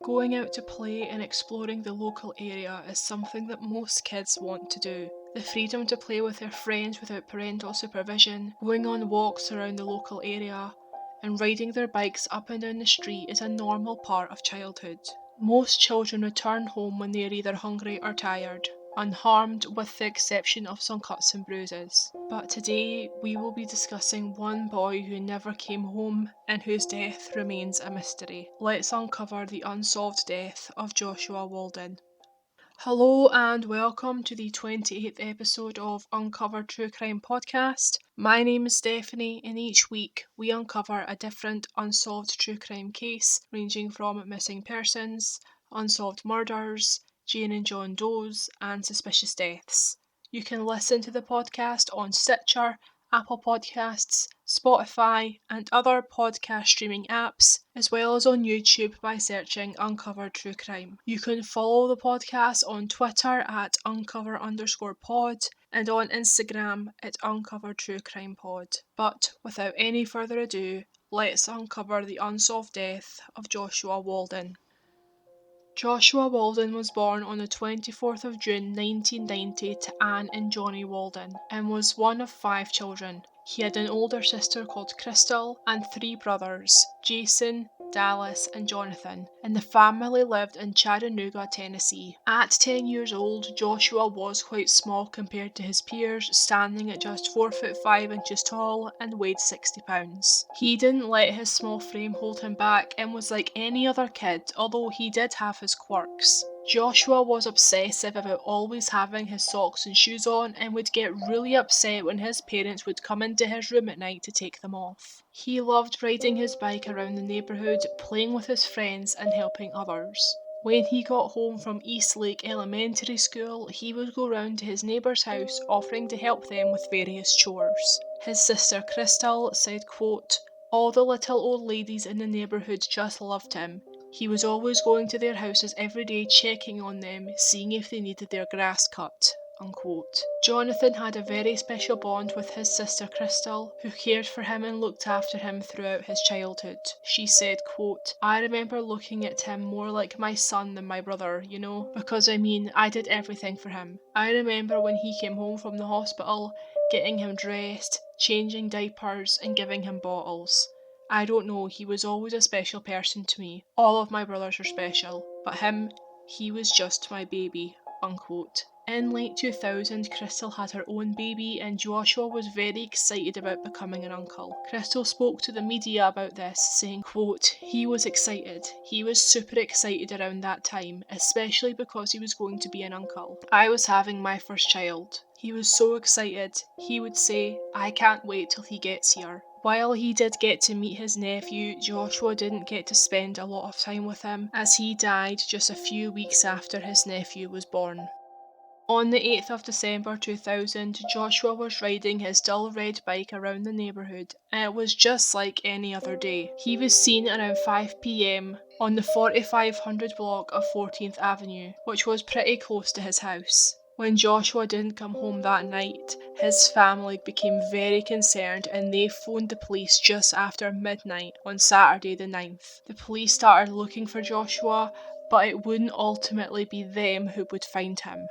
Going out to play and exploring the local area is something that most kids want to do. The freedom to play with their friends without parental supervision, going on walks around the local area, and riding their bikes up and down the street is a normal part of childhood. Most children return home when they are either hungry or tired, unharmed with the exception of some cuts and bruises. But today we will be discussing one boy who never came home and whose death remains a mystery. Let's uncover the unsolved death of Joshua Walden. Hello and welcome to the 28th episode of Uncover True Crime Podcast. My name is Stephanie, and each week we uncover a different unsolved true crime case ranging from missing persons, unsolved murders, Jane and John Does, and suspicious deaths. You can listen to the podcast on Stitcher, Apple Podcasts, Spotify, and other podcast streaming apps, as well as on YouTube by searching Uncover True Crime. You can follow the podcast on Twitter at uncover_pod and on Instagram at Uncover True Crime Pod. But without any further ado, let's uncover the unsolved death of Joshua Walden. Joshua Walden was born on the 24th of June 1990 to Anne and Johnny Walden and was one of 5 children. He had an older sister called Crystal and 3 brothers, Jason, Dallas and Jonathan, and the family lived in Chattanooga, Tennessee. At 10 years old, Joshua was quite small compared to his peers, standing at just 4 foot 5 inches tall and weighed 60 pounds. He didn't let his small frame hold him back and was like any other kid, although he did have his quirks. Joshua was obsessive about always having his socks and shoes on and would get really upset when his parents would come into his room at night to take them off. He loved riding his bike around the neighbourhood, playing with his friends and helping others. When he got home from Eastlake Elementary School, he would go round to his neighbour's house offering to help them with various chores. His sister Crystal said, quote, "All the little old ladies in the neighbourhood just loved him. He was always going to their houses every day, checking on them, seeing if they needed their grass cut." Unquote. Jonathan had a very special bond with his sister Crystal, who cared for him and looked after him throughout his childhood. She said, quote, "I remember looking at him more like my son than my brother, because I did everything for him. I remember when he came home from the hospital, getting him dressed, changing diapers and giving him bottles. I don't know, he was always a special person to me. All of my brothers are special, but him, he was just my baby." Unquote. In late 2000, Crystal had her own baby and Joshua was very excited about becoming an uncle. Crystal spoke to the media about this, saying, quote, "He was excited. He was super excited around that time, especially because he was going to be an uncle. I was having my first child. He was so excited. He would say, 'I can't wait till he gets here.'" While he did get to meet his nephew, Joshua didn't get to spend a lot of time with him, as he died just a few weeks after his nephew was born. On the 8th of December 2000, Joshua was riding his dull red bike around the neighbourhood, and it was just like any other day. He was seen around 5 p.m. on the 4500 block of 14th Avenue, which was pretty close to his house. When Joshua didn't come home that night, his family became very concerned and they phoned the police just after midnight on Saturday the 9th. The police started looking for Joshua, but it wouldn't ultimately be them who would find him.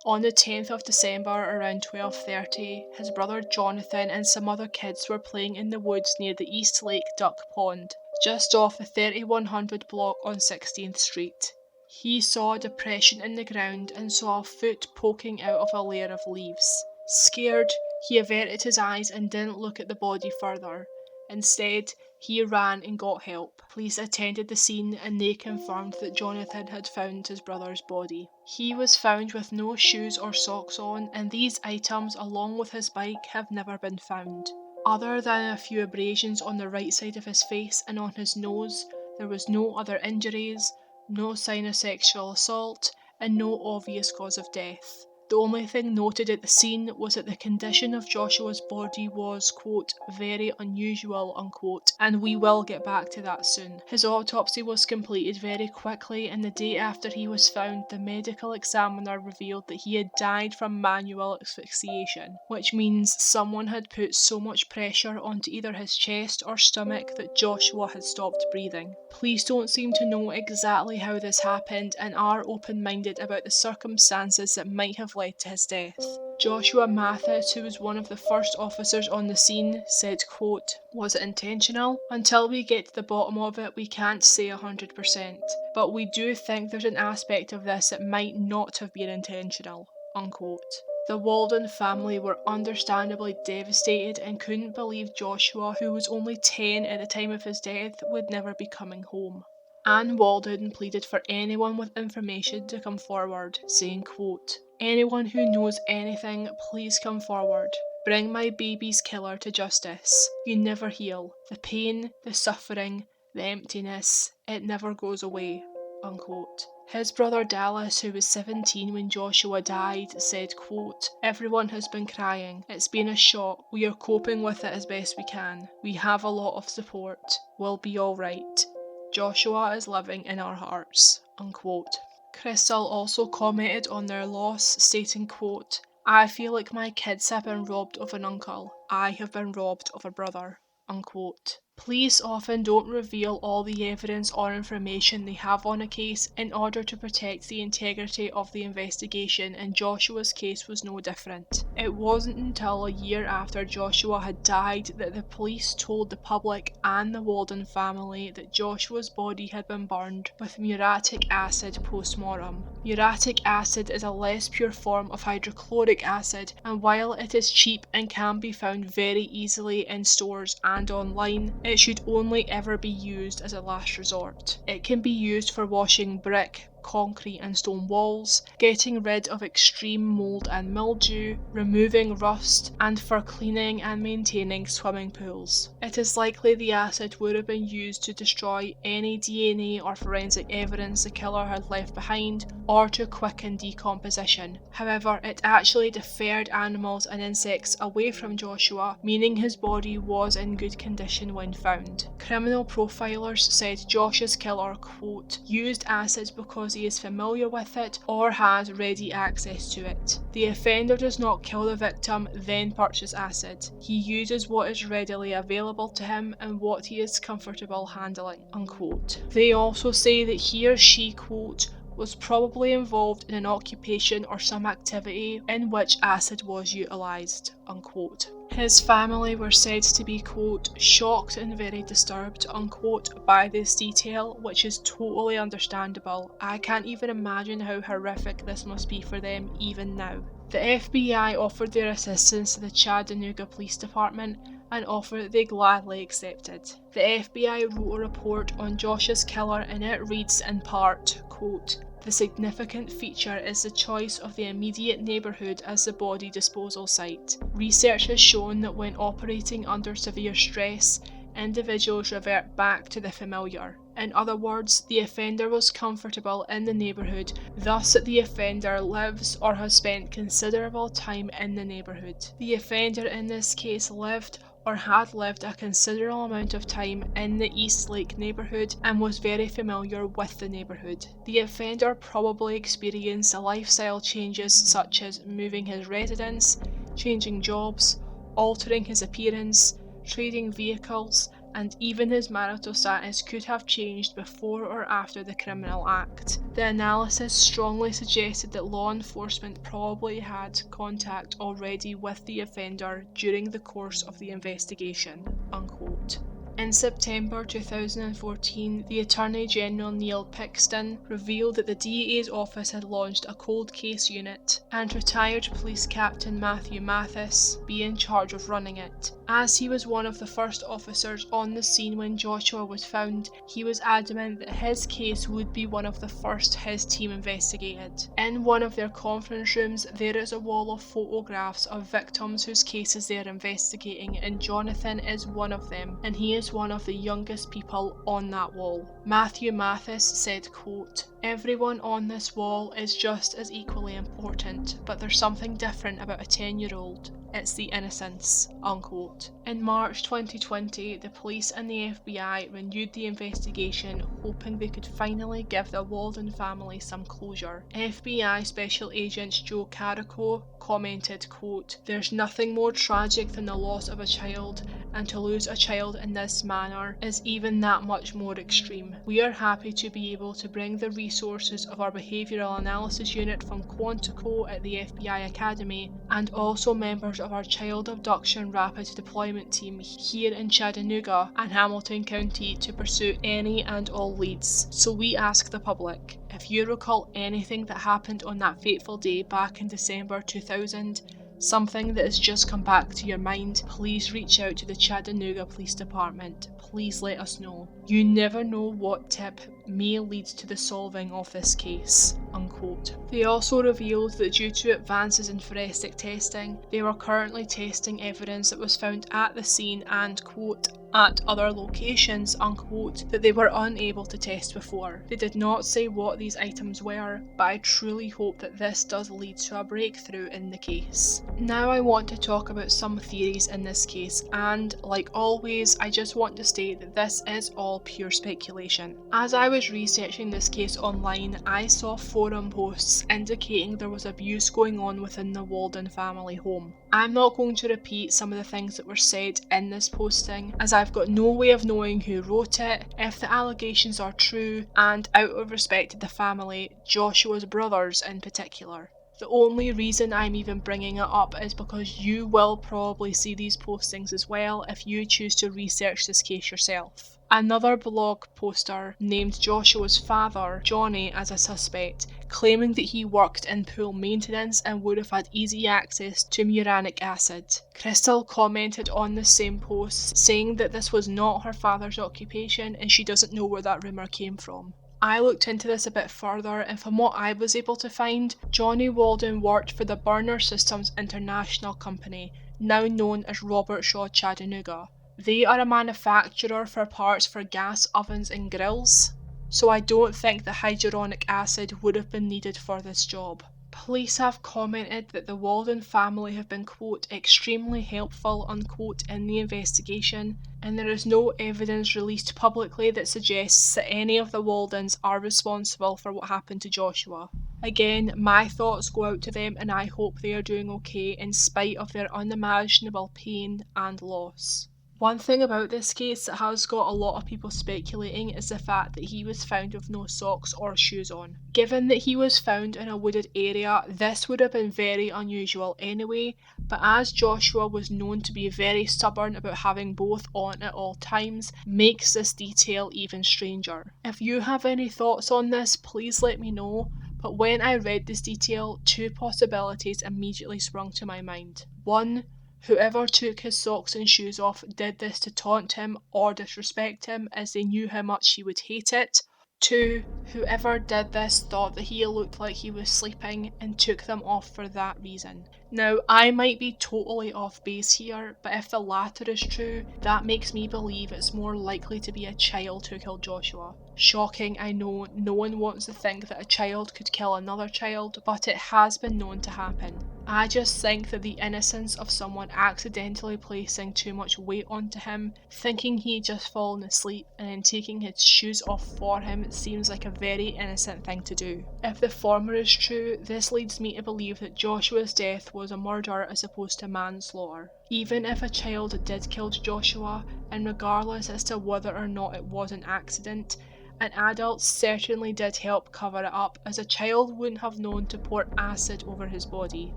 On the 10th of December around 12:30, his brother Jonathan and some other kids were playing in the woods near the East Lake Duck Pond, just off the 3100 block on 16th Street. He saw a depression in the ground and saw a foot poking out of a layer of leaves. Scared, he averted his eyes and didn't look at the body further. Instead, he ran and got help. Police attended the scene and they confirmed that Jonathan had found his brother's body. He was found with no shoes or socks on, and these items, along with his bike, have never been found. Other than a few abrasions on the right side of his face and on his nose, there was no other injuries, no sign of sexual assault, and no obvious cause of death. The only thing noted at the scene was that the condition of Joshua's body was, quote, very unusual, unquote, and we will get back to that soon. His autopsy was completed very quickly, and the day after he was found, the medical examiner revealed that he had died from manual asphyxiation, which means someone had put so much pressure onto either his chest or stomach that Joshua had stopped breathing. Police don't seem to know exactly how this happened and are open-minded about the circumstances that might have led to his death. Joshua Mathis, who was one of the first officers on the scene, said, quote, "Was it intentional? Until we get to the bottom of it, we can't say 100%, but we do think there's an aspect of this that might not have been intentional," unquote. The Waldon family were understandably devastated and couldn't believe Joshua, who was only 10 at the time of his death, would never be coming home. Anne Waldon pleaded for anyone with information to come forward, saying, quote, "Anyone who knows anything, please come forward. Bring my baby's killer to justice. You never heal. The pain, the suffering, the emptiness, it never goes away," unquote. His brother Dallas, who was 17 when Joshua died, said, quote, "Everyone has been crying. It's been a shock. We are coping with it as best we can. We have a lot of support. We'll be alright. Joshua is living in our hearts," unquote. Crystal also commented on their loss, stating, quote, "I feel like my kids have been robbed of an uncle. I have been robbed of a brother," unquote. Police often don't reveal all the evidence or information they have on a case in order to protect the integrity of the investigation, and Joshua's case was no different. It wasn't until a year after Joshua had died that the police told the public and the Walden family that Joshua's body had been burned with muriatic acid post-mortem. Muriatic acid is a less pure form of hydrochloric acid, and while it is cheap and can be found very easily in stores and online, it should only ever be used as a last resort. It can be used for washing brick, concrete and stone walls, getting rid of extreme mould and mildew, removing rust, and for cleaning and maintaining swimming pools. It is likely the acid would have been used to destroy any DNA or forensic evidence the killer had left behind, or to quicken decomposition. However, it actually deferred animals and insects away from Joshua, meaning his body was in good condition when found. Criminal profilers said Josh's killer, quote, "used acid because he is familiar with it or has ready access to it. The offender does not kill the victim, then purchase acid. He uses what is readily available to him and what he is comfortable handling," unquote. They also say that he or she, quote, "was probably involved in an occupation or some activity in which acid was utilised," unquote. His family were said to be, quote, "shocked and very disturbed," unquote, by this detail, which is totally understandable. I can't even imagine how horrific this must be for them even now. The FBI offered their assistance to the Chattanooga Police Department, an offer that they gladly accepted. The FBI wrote a report on Josh's killer, and it reads in part, quote, "The significant feature is the choice of the immediate neighbourhood as the body disposal site. Research has shown that when operating under severe stress, individuals revert back to the familiar. In other words, the offender was comfortable in the neighbourhood, thus that the offender lives or has spent considerable time in the neighbourhood. The offender in this case lived or had lived a considerable amount of time in the East Lake neighbourhood and was very familiar with the neighbourhood. The offender probably experienced lifestyle changes such as moving his residence, changing jobs, altering his appearance, trading vehicles, and even his marital status could have changed before or after the criminal act. The analysis strongly suggested that law enforcement probably had contact already with the offender during the course of the investigation," unquote. In September 2014, the Attorney General Neil Pixton revealed that the DA's office had launched a cold case unit, and retired police captain Matthew Mathis be in charge of running it. As he was one of the first officers on the scene when Joshua was found, he was adamant that his case would be one of the first his team investigated. In one of their conference rooms, there is a wall of photographs of victims whose cases they are investigating, and Jonathan is one of them, and he is is one of the youngest people on that wall. Matthew Mathis said, quote, "Everyone on this wall is just as equally important, but there's something different about a 10-year-old. It's the innocence," unquote. In March 2020, the police and the FBI renewed the investigation, hoping they could finally give the Walden family some closure. FBI Special Agent Joe Carrico commented, quote, "There's nothing more tragic than the loss of a child, and to lose a child in this manner is even that much more extreme. We are happy to be able to bring the resources of our behavioural analysis unit from Quantico at the FBI Academy and also members of our child abduction rapid deployment team here in Chattanooga and Hamilton County to pursue any and all leads. So we ask the public, if you recall anything that happened on that fateful day back in December 2000, something that has just come back to your mind, please reach out to the Chattanooga Police Department. Please let us know. You never know what tip may lead to the solving of this case," unquote. They also revealed that due to advances in forensic testing, they were currently testing evidence that was found at the scene and, quote, "at other locations," unquote, that they were unable to test before. They did not say what these items were, but I truly hope that this does lead to a breakthrough in the case. Now I want to talk about some theories in this case, and like always, I just want to state that this is all pure speculation. As I was researching this case online, I saw forum posts indicating there was abuse going on within the Walden family home. I'm not going to repeat some of the things that were said in this posting, as I've got no way of knowing who wrote it, if the allegations are true, and out of respect to the family, Joshua's brothers in particular. The only reason I'm even bringing it up is because you will probably see these postings as well if you choose to research this case yourself. Another blog poster named Joshua's father, Johnny, as a suspect, claiming that he worked in pool maintenance and would have had easy access to muranic acid. Crystal commented on the same post, saying that this was not her father's occupation and she doesn't know where that rumour came from. I looked into this a bit further, and from what I was able to find, Johnny Walden worked for the Burner Systems International Company, now known as Robert Shaw Chattanooga. They are a manufacturer for parts for gas ovens and grills, so I don't think the hyaluronic acid would have been needed for this job. Police have commented that the Walden family have been, quote, "extremely helpful," unquote, in the investigation, and there is no evidence released publicly that suggests that any of the Waldens are responsible for what happened to Joshua. Again, my thoughts go out to them and I hope they are doing okay in spite of their unimaginable pain and loss. One thing about this case that has got a lot of people speculating is the fact that he was found with no socks or shoes on. Given that he was found in a wooded area, this would have been very unusual anyway, but as Joshua was known to be very stubborn about having both on at all times, makes this detail even stranger. If you have any thoughts on this, please let me know, but when I read this detail, two possibilities immediately sprung to my mind. One, whoever took his socks and shoes off did this to taunt him or disrespect him as they knew how much he would hate it. 2. Whoever did this thought that he looked like he was sleeping and took them off for that reason. Now, I might be totally off base here, but if the latter is true, that makes me believe it's more likely to be a child who killed Joshua. Shocking, I know, no one wants to think that a child could kill another child, but it has been known to happen. I just think that the innocence of someone accidentally placing too much weight onto him, thinking he'd just fallen asleep and then taking his shoes off for him seems like a very innocent thing to do. If the former is true, this leads me to believe that Joshua's death was a murder as opposed to manslaughter. Even if a child did kill Joshua, and regardless as to whether or not it was an accident, an adult certainly did help cover it up, as a child wouldn't have known to pour acid over his body.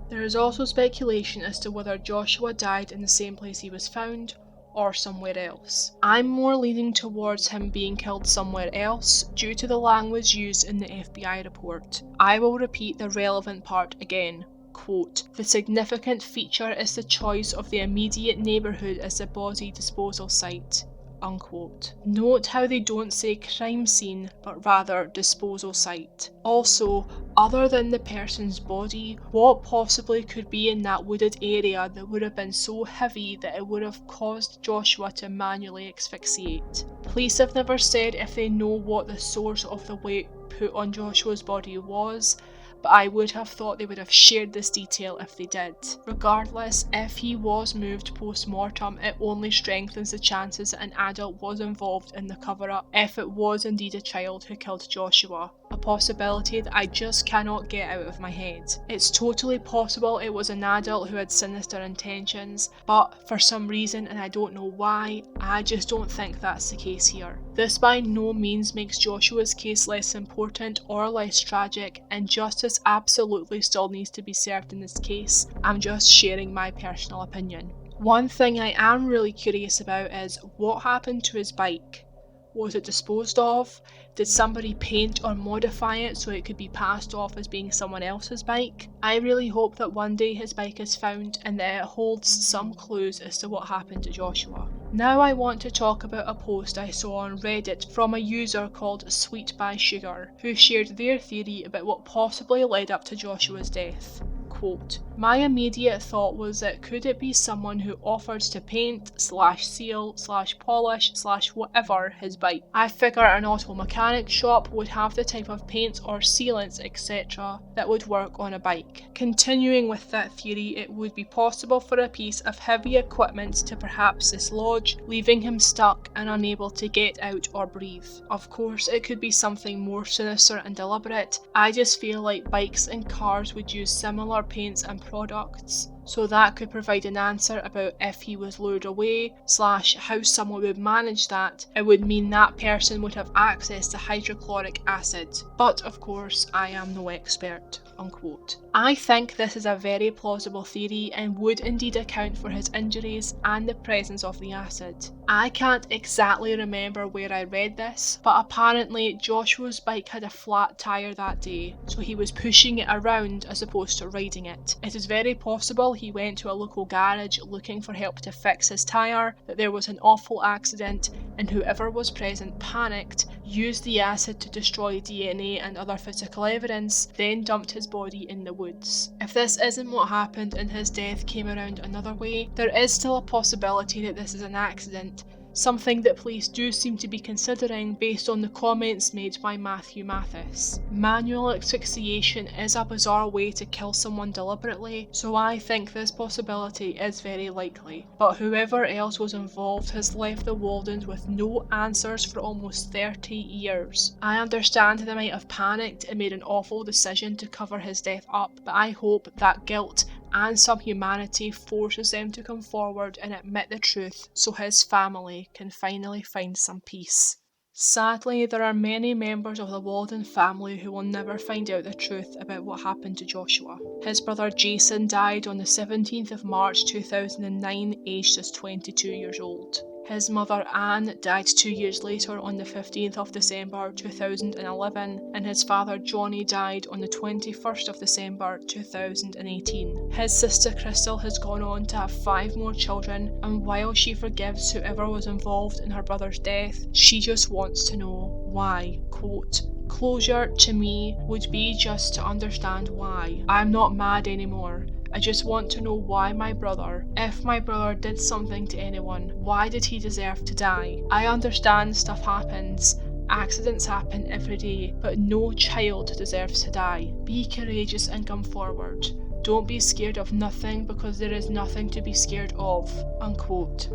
There is also speculation as to whether Joshua died in the same place he was found, or somewhere else. I'm more leaning towards him being killed somewhere else due to the language used in the FBI report. I will repeat the relevant part again. Quote, "The significant feature is the choice of the immediate neighbourhood as the body disposal site," unquote. Note how they don't say crime scene, but rather disposal site. Also, other than the person's body, what possibly could be in that wooded area that would have been so heavy that it would have caused Joshua to manually asphyxiate? Police have never said if they know what the source of the weight put on Joshua's body was, but I would have thought they would have shared this detail if they did. Regardless, if he was moved post-mortem, it only strengthens the chances that an adult was involved in the cover-up if it was indeed a child who killed Joshua. A possibility that I just cannot get out of my head. It's totally possible it was an adult who had sinister intentions, but for some reason, and I don't know why, I just don't think that's the case here. This by no means makes Joshua's case less important or less tragic, and justice absolutely still needs to be served in this case. I'm just sharing my personal opinion. One thing I am really curious about is what happened to his bike. Was it disposed of? Did somebody paint or modify it so it could be passed off as being someone else's bike? I really hope that one day his bike is found and that it holds some clues as to what happened to Joshua. Now I want to talk about a post I saw on Reddit from a user called Sweet by Sugar, who shared their theory about what possibly led up to Joshua's death. Quote, "My immediate thought was that could it be someone who offered to paint / seal / polish / whatever his bike. I figure an auto mechanic shop would have the type of paints or sealants etc. that would work on a bike. Continuing with that theory, it would be possible for a piece of heavy equipment to perhaps dislodge, leaving him stuck and unable to get out or breathe. Of course, it could be something more sinister and deliberate. I just feel like bikes and cars would use similar paints and products, so that could provide an answer about if he was lured away / how someone would manage that. It would mean that person would have access to hydrochloric acid, but of course I am no expert." Unquote. I think this is a very plausible theory and would indeed account for his injuries and the presence of the acid. I can't exactly remember where I read this, but apparently Joshua's bike had a flat tyre that day, so he was pushing it around as opposed to riding it. It is very possible he went to a local garage looking for help to fix his tyre, that there was an awful accident, and whoever was present panicked, used the acid to destroy DNA and other physical evidence, then dumped his body in the woods. If this isn't what happened and his death came around another way, there is still a possibility that this is an accident, something that police do seem to be considering based on the comments made by Matthew Mathis. Manual asphyxiation is a bizarre way to kill someone deliberately, so I think this possibility is very likely. But whoever else was involved has left the Waldens with no answers for almost 30 years. I understand they might have panicked and made an awful decision to cover his death up, but I hope that guilt and some humanity forces them to come forward and admit the truth so his family can finally find some peace. Sadly, there are many members of the Walden family who will never find out the truth about what happened to Joshua. His brother Jason died on the 17th of March 2009, aged just 22 years old. His mother Anne died 2 years later on the 15th of December 2011, and his father Johnny died on the 21st of December 2018. His sister Crystal has gone on to have 5 more children, and while she forgives whoever was involved in her brother's death, she just wants to know why. Quote, "Closure to me would be just to understand why. I'm not mad anymore. I just want to know why my brother, if my brother did something to anyone, why did he deserve to die? I understand stuff happens, accidents happen every day, but no child deserves to die. Be courageous and come forward. Don't be scared of nothing because there is nothing to be scared of." Unquote.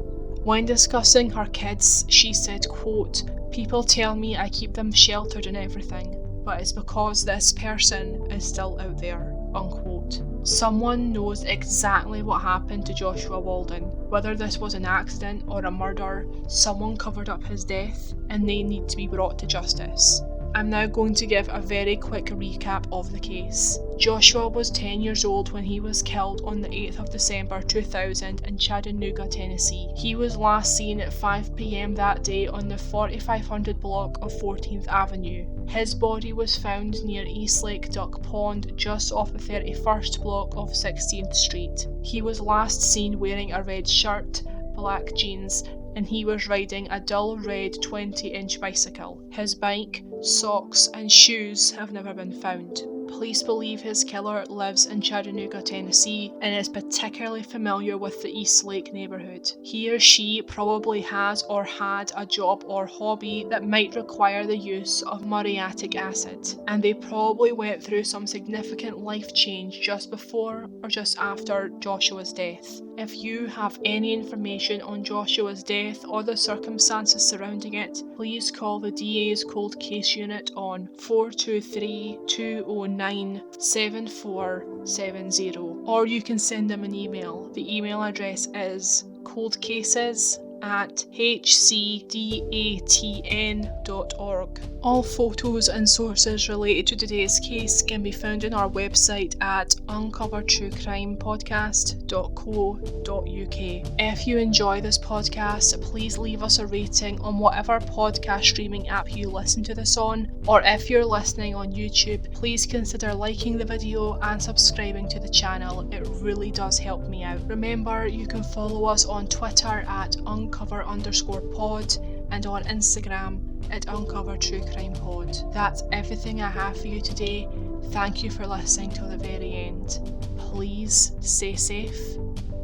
When discussing her kids, she said, quote, "People tell me I keep them sheltered and everything, but it's because this person is still out there." Unquote. Someone knows exactly what happened to Joshua Walden. Whether this was an accident or a murder, someone covered up his death and they need to be brought to justice. I'm now going to give a very quick recap of the case. Joshua was 10 years old when he was killed on the 8th of December 2000 in Chattanooga, Tennessee. He was last seen at 5 p.m. that day on the 4500 block of 14th Avenue. His body was found near Eastlake Duck Pond, just off the 31st block of 16th Street. He was last seen wearing a red shirt, black jeans, and he was riding a dull red 20-inch bicycle. His bike, socks and shoes have never been found. Police believe his killer lives in Chattanooga, Tennessee, and is particularly familiar with the Eastlake neighborhood. He or she probably has or had a job or hobby that might require the use of muriatic acid, and they probably went through some significant life change just before or just after Joshua's death. If you have any information on Joshua's death or the circumstances surrounding it, please call the DA's Cold Case Unit on 423-209-7470, or you can send them an email. The email address is coldcases@hcdatn.org. All photos and sources related to today's case can be found on our website at uncovertruecrimepodcast.co.uk. If you enjoy this podcast, please leave us a rating on whatever podcast streaming app you listen to this on, or if you're listening on YouTube, please consider liking the video and subscribing to the channel. It really does help me out. Remember, you can follow us on Twitter at uncover_pod and on Instagram at uncovertruecrimepod. That's everything I have for you today. Thank you for listening till the very end. Please stay safe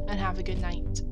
and have a good night.